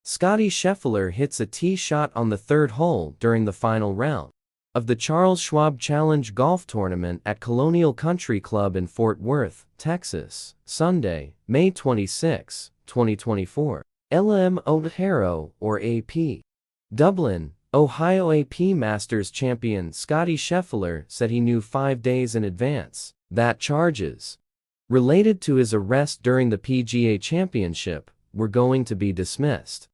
Scottie Scheffler hits a tee shot on the third hole during the final round of the Charles Schwab Challenge golf tournament at Colonial Country Club in Fort Worth, Texas, Sunday, May 26, 2024. LM O'Haro, or AP. Dublin, Ohio. AP Masters champion Scottie Scheffler said he knew 5 days in advance that charges related to his arrest during the PGA Championship were going to be dismissed.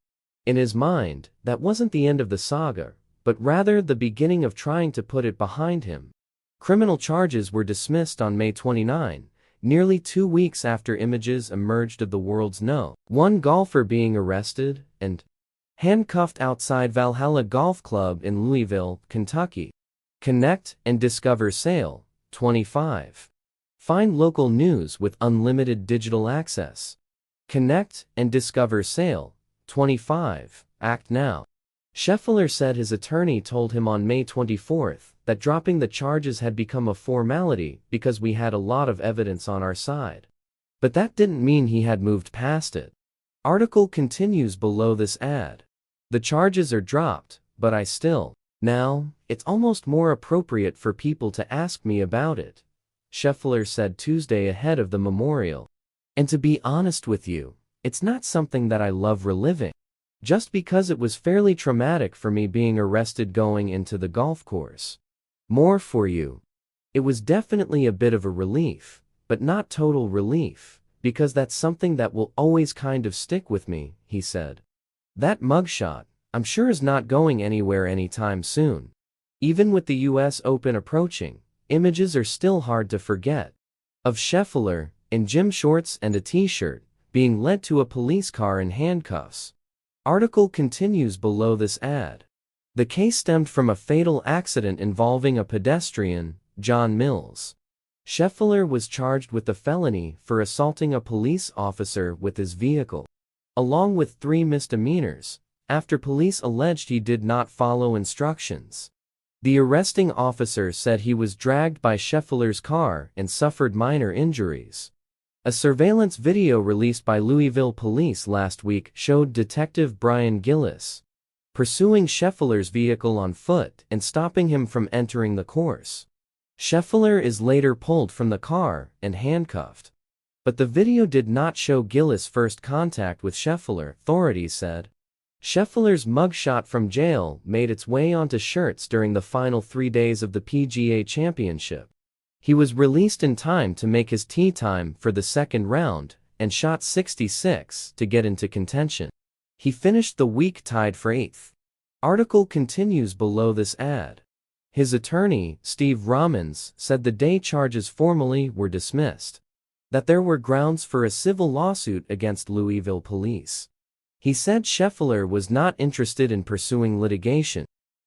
In his mind, that wasn't the end of the saga, but rather the beginning of trying to put it behind him. Criminal charges were dismissed on May 29, nearly 2 weeks after images emerged of the world's #1 golfer being arrested and handcuffed outside Valhalla Golf Club in Louisville, Kentucky. Connect and discover sale, 25. Find local news with unlimited digital access. Connect and discover sale, 25. Act now. Scheffler said his attorney told him on May 24 that dropping the charges had become a formality because we had a lot of evidence on our side. But that didn't mean he had moved past it. Article continues below this ad. The charges are dropped, but I still. Now, it's almost more appropriate for people to ask me about it, Scheffler said Tuesday ahead of the memorial. And to be honest with you, it's not something that I love reliving. Just because it was fairly traumatic for me being arrested going into the golf course. More for you. It was definitely a bit of a relief, but not total relief, because that's something that will always kind of stick with me, he said. That mugshot, I'm sure, is not going anywhere anytime soon. Even with the US Open approaching, images are still hard to forget. Of Scheffler, in gym shorts and a t-shirt, being led to a police car in handcuffs. Article continues below this ad. The case stemmed from a fatal accident involving a pedestrian, John Mills. Scheffler was charged with the felony for assaulting a police officer with his vehicle, along with 3 misdemeanors, after police alleged he did not follow instructions. The arresting officer said he was dragged by Scheffler's car and suffered minor injuries. A surveillance video released by Louisville police last week showed Detective Brian Gillis pursuing Scheffler's vehicle on foot and stopping him from entering the course. Scheffler is later pulled from the car and handcuffed. But the video did not show Gillis' first contact with Scheffler, authorities said. Scheffler's mugshot from jail made its way onto shirts during the final 3 days of the PGA Championship. He was released in time to make his tee time for the second round and shot 66 to get into contention. He finished the week tied for 8th. Article continues below this ad. His attorney, Steve Romans, said the day charges formally were dismissed, that there were grounds for a civil lawsuit against Louisville police. He said Scheffler was not interested in pursuing litigation.